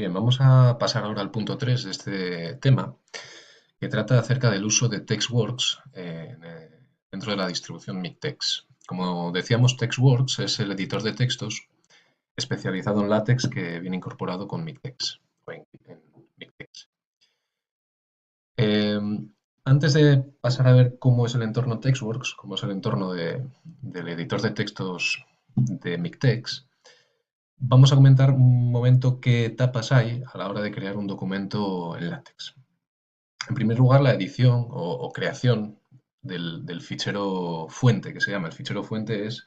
Bien, vamos a pasar ahora al punto 3 de este tema, que trata acerca del uso de TextWorks dentro de la distribución MikTeX. Como decíamos, TextWorks es el editor de textos especializado en LaTeX que viene incorporado con MikTeX, o en MikTeX. Eh, Antes de pasar a ver cómo es el entorno TextWorks, cómo es el entorno del editor de textos de MikTeX, vamos a comentar un momento qué etapas hay a la hora de crear un documento en LaTeX. En primer lugar, la edición o creación del fichero fuente, que se llama. El fichero fuente es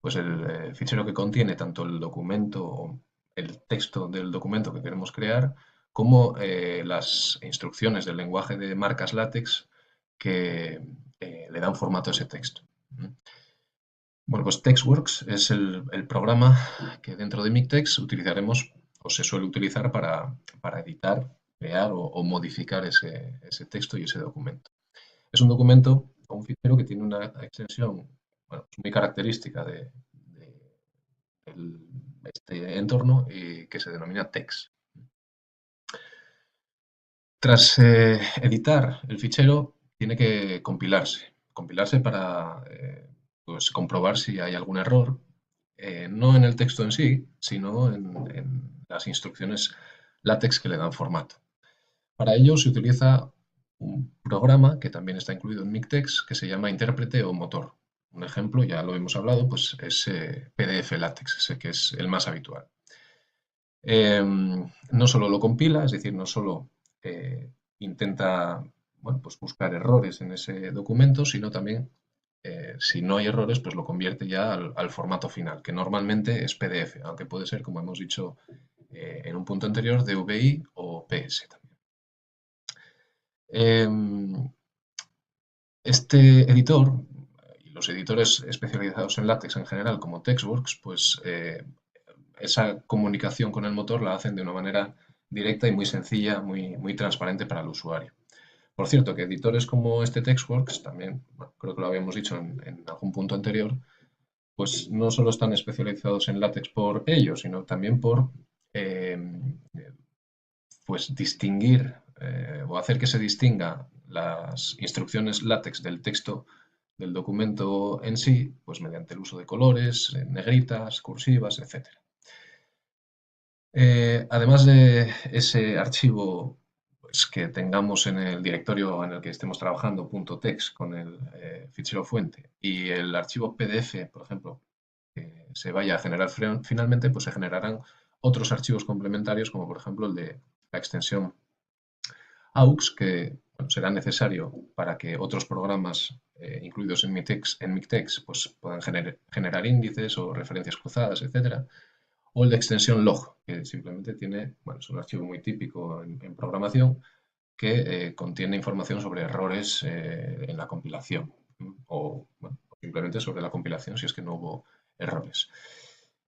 pues, el fichero que contiene tanto el documento o el texto del documento que queremos crear, como las instrucciones del lenguaje de marcas LaTeX que le dan formato a ese texto. Bueno, pues TextWorks es el programa que dentro de MikTeX utilizaremos o se suele utilizar para editar, crear o modificar ese texto y ese documento. Es un documento o un fichero que tiene una extensión bueno, pues muy característica de este entorno y que se denomina text. Tras editar el fichero, tiene que compilarse para pues, comprobar si hay algún error, no en el texto en sí, sino en las instrucciones LaTeX que le dan formato. Para ello se utiliza un programa que también está incluido en MikTeX que se llama intérprete o motor. Un ejemplo, ya lo hemos hablado, pues es PDF LaTeX, ese que es el más habitual. No solo lo compila, es decir, no solo intenta bueno, pues buscar errores en ese documento, sino también, si no hay errores, pues lo convierte ya al formato final, que normalmente es PDF, aunque puede ser, como hemos dicho en un punto anterior, DVI o PS también. Este editor y los editores especializados en LaTeX en general, como TextWorks, pues esa comunicación con el motor la hacen de una manera directa y muy sencilla, muy transparente para el usuario. Por cierto, que editores como este TextWorks, también bueno, creo que lo habíamos dicho en algún punto anterior, pues no solo están especializados en LaTeX por ello, sino también por eh, pues distinguir o hacer que se distinga las instrucciones LaTeX del texto del documento en sí, pues mediante el uso de colores, negritas, cursivas, etcétera. Además de ese archivo pues, que tengamos en el directorio en el que estemos trabajando, .text, con el fichero fuente, y el archivo PDF, por ejemplo, que se vaya a generar finalmente, pues se generarán otros archivos complementarios, como por ejemplo el de la extensión AUX, que bueno, será necesario para que otros programas incluidos en MikTeX pues, puedan generar índices o referencias cruzadas, etcétera. O el de extensión log, que simplemente tiene, bueno, es un archivo muy típico en programación que contiene información sobre errores en la compilación o bueno, simplemente sobre la compilación si es que no hubo errores.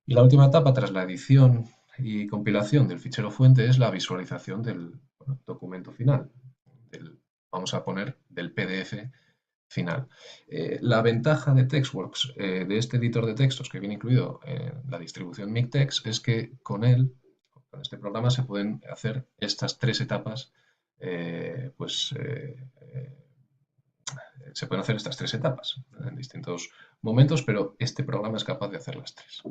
Y la última etapa tras la edición y compilación del fichero fuente es la visualización del bueno, documento final, vamos a poner del PDF final. La ventaja de TextWorks, de este editor de textos que viene incluido en la distribución MikTeX, es que con él, con este programa, se pueden hacer estas tres etapas, se pueden hacer estas tres etapas en distintos momentos, pero este programa es capaz de hacer las tres.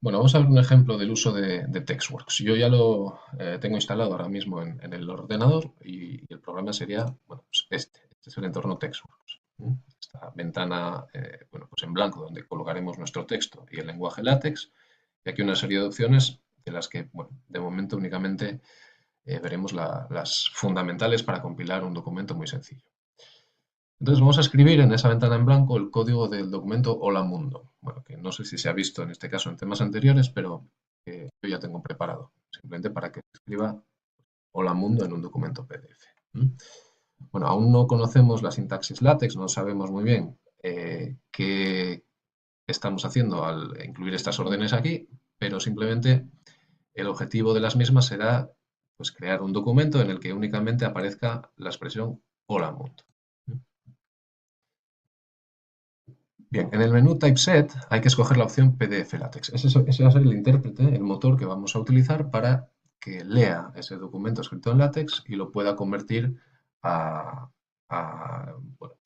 Bueno, vamos a ver un ejemplo del uso de TextWorks. Yo ya lo tengo instalado ahora mismo en el ordenador y el programa sería, bueno, pues este es el entorno TextWorks. Esta ventana, bueno, pues en blanco donde colocaremos nuestro texto y el lenguaje LaTeX y aquí una serie de opciones de las que, bueno, de momento únicamente veremos las fundamentales para compilar un documento muy sencillo. Entonces vamos a escribir en esa ventana en blanco el código del documento Hola Mundo. Bueno, que no sé si se ha visto en este caso en temas anteriores, pero yo ya tengo preparado, simplemente para que escriba Hola Mundo en un documento PDF. Bueno, aún no conocemos la sintaxis LaTeX, no sabemos muy bien qué estamos haciendo al incluir estas órdenes aquí, pero simplemente el objetivo de las mismas será pues, crear un documento en el que únicamente aparezca la expresión Hola Mundo. Bien, en el menú Typeset hay que escoger la opción PDF LaTeX. Ese va a ser el intérprete, el motor que vamos vamos a utilizar para que lea ese documento escrito en LaTeX y lo pueda convertir bueno,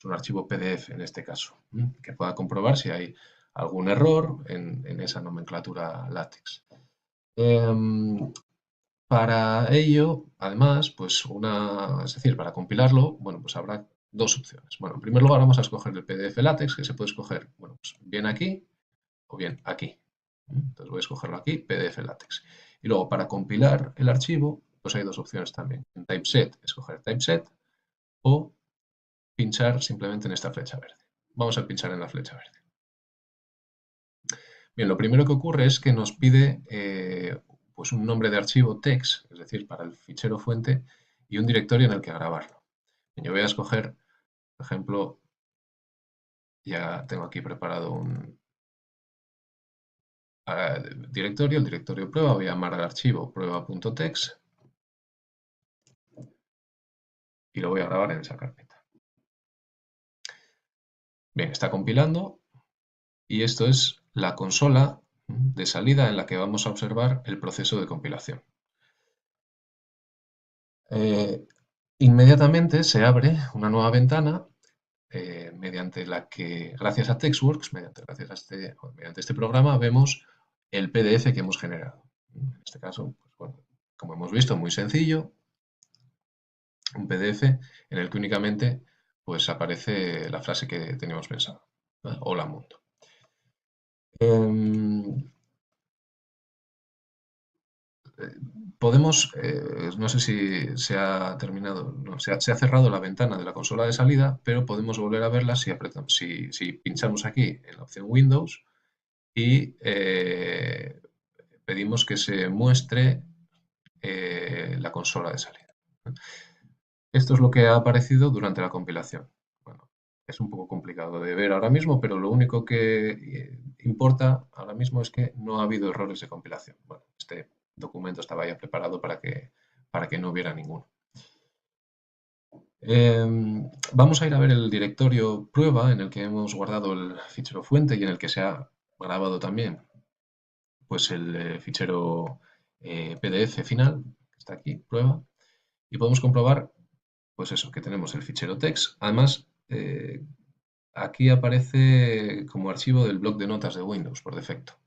un archivo PDF en este caso, que pueda comprobar si hay algún error en esa nomenclatura LaTeX. Para ello, además, pues es decir, para compilarlo, bueno, pues habrá dos opciones. Bueno, en primer lugar vamos a escoger el PDF LaTeX, que se puede escoger, bueno, pues bien aquí o bien aquí. Entonces voy a escogerlo aquí, PDF LaTeX. Y luego, para compilar el archivo, pues hay dos opciones también. En Typeset, escoger Typeset o pinchar simplemente en esta flecha verde. Vamos a pinchar en la flecha verde. Bien, lo primero que ocurre es que nos pide pues un nombre de archivo text, es decir, para el fichero fuente, y un directorio en el que grabarlo. Yo voy a escoger, por ejemplo, ya tengo aquí preparado un directorio, el directorio prueba, voy a llamar al archivo prueba.txt y lo voy a grabar en esa carpeta. Bien, está compilando y esto es la consola de salida en la que vamos a observar el proceso de compilación. Inmediatamente se abre una nueva ventana mediante la que, gracias a TextWorks, mediante este programa, vemos el PDF que hemos generado. En este caso, pues, bueno, como hemos visto, muy sencillo, un PDF en el que únicamente pues, aparece la frase que teníamos pensado. Hola mundo. Podemos, no sé si se ha terminado, no, se ha cerrado la ventana de la consola de salida, pero podemos volver a verla si pinchamos aquí en la opción Windows y pedimos que se muestre la consola de salida. Esto es lo que ha aparecido durante la compilación. Bueno, es un poco complicado de ver ahora mismo, pero lo único que importa ahora mismo es que no ha habido errores de compilación. Bueno, este documento estaba ya preparado para que no hubiera ninguno. Vamos a ir a ver el directorio prueba en el que hemos guardado el fichero fuente y en el que se ha grabado también pues el fichero PDF final, que está aquí, prueba, y podemos comprobar pues eso, que tenemos el fichero text. Además, aquí aparece como archivo del bloc de notas de Windows por defecto.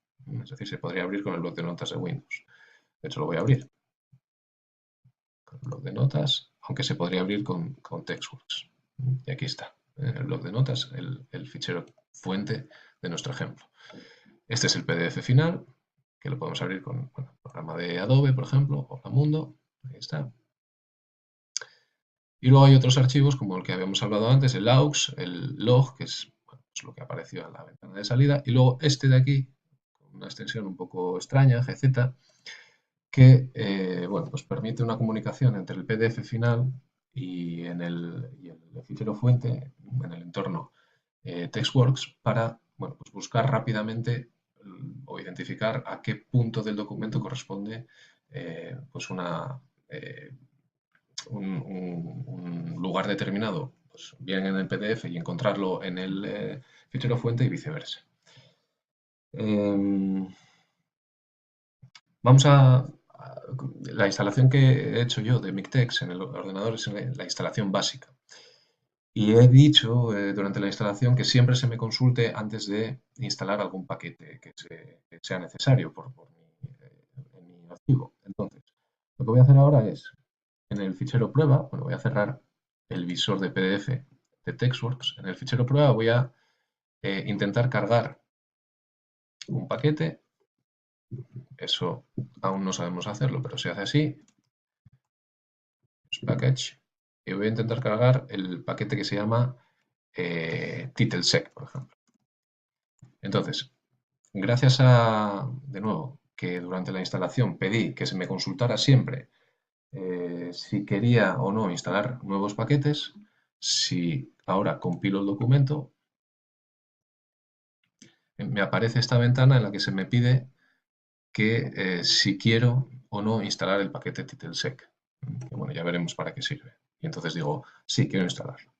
Es decir, se podría abrir con el bloc de notas de Windows. De hecho, lo voy a abrir con el bloc de notas, aunque se podría abrir con TextWorks. Y aquí está, el bloc de notas, el fichero fuente de nuestro ejemplo. Este es el PDF final, que lo podemos abrir con el programa de Adobe, por ejemplo, o Mundo. Ahí está. Y luego hay otros archivos como el que habíamos hablado antes, el aux, el log, que es bueno, pues lo que apareció en la ventana de salida, y luego este de aquí, con una extensión un poco extraña, gz, que bueno, pues permite una comunicación entre el PDF final y el fichero fuente en el entorno TextWorks para bueno, pues buscar rápidamente o identificar a qué punto del documento corresponde pues un lugar determinado, pues bien en el PDF y encontrarlo en el fichero fuente y viceversa. Vamos la instalación que he hecho yo de Mictex en el ordenador es la instalación básica. Y he dicho durante la instalación que siempre se me consulte antes de instalar algún paquete que sea necesario en mi archivo. Entonces, lo que voy a hacer ahora es, en el fichero prueba, bueno, voy a cerrar el visor de PDF de TextWorks. En el fichero prueba voy a intentar cargar un paquete. Eso aún no sabemos hacerlo, pero se hace así. Package. Y voy a intentar cargar el paquete que se llama TitleSec, por ejemplo. Entonces, gracias a, de nuevo, que durante la instalación pedí que se me consultara siempre si quería o no instalar nuevos paquetes, si ahora compilo el documento, me aparece esta ventana en la que se me pide que si quiero o no instalar el paquete TitleSec. Que, bueno, ya veremos para qué sirve. Y entonces digo, sí, quiero instalarlo.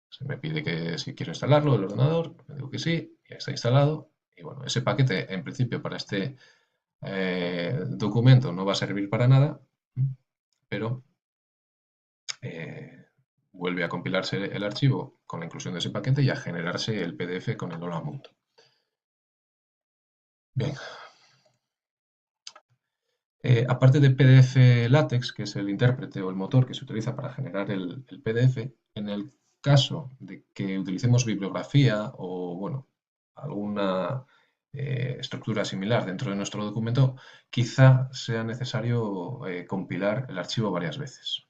Se me pide que si quiero instalarlo el ordenador, me digo que sí, ya está instalado. Y bueno, ese paquete en principio para este documento no va a servir para nada, pero vuelve a compilarse el archivo con la inclusión de ese paquete y a generarse el PDF con el hola mundo. Bien. Aparte de PDF LaTeX, que es el intérprete o el motor que se utiliza para generar el PDF, en el caso de que utilicemos bibliografía o, bueno, alguna estructura similar dentro de nuestro documento, quizá sea necesario compilar el archivo varias veces.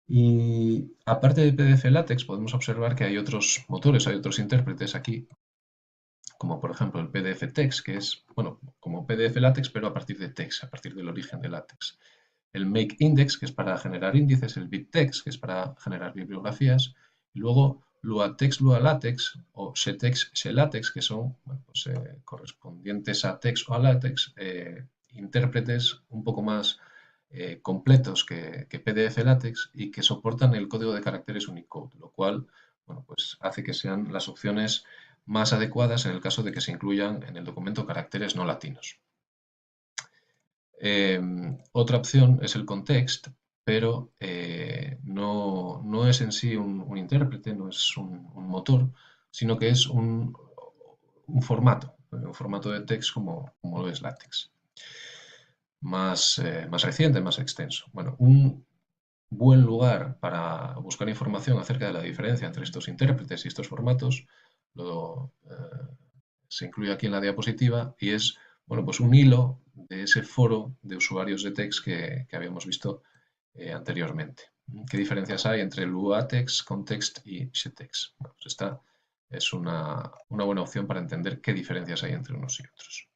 Y aparte de PDF LaTeX, podemos observar que hay otros motores, hay otros intérpretes aquí, como por ejemplo el PDF Text, que es, bueno, como PDF LaTeX, pero a partir de text, a partir del origen de LaTeX. El Make Index, que es para generar índices, el BibTeX, que es para generar bibliografías, y luego LuaTeX, LuaLaTeX o SeTeX, SeLaTeX, que son bueno, pues, correspondientes a text o a LaTeX, intérpretes un poco más completos que PDF LaTeX y que soportan el código de caracteres Unicode, lo cual bueno, pues hace que sean las opciones más adecuadas en el caso de que se incluyan en el documento caracteres no latinos. Otra opción es el context, pero no es en sí un intérprete, no es un motor, sino que es un formato de text como lo es LaTeX, más reciente, más extenso. Bueno, un buen lugar para buscar información acerca de la diferencia entre estos intérpretes y estos formatos se incluye aquí en la diapositiva y es bueno, pues un hilo de ese foro de usuarios de text que habíamos visto anteriormente. ¿Qué diferencias hay entre LuaTeX, Context y SeTeX? Bueno, pues esta es una buena opción para entender qué diferencias hay entre unos y otros.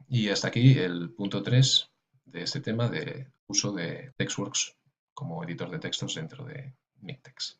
Y hasta aquí el punto 3 de este tema de uso de TextWorks como editor de textos dentro de Miktex.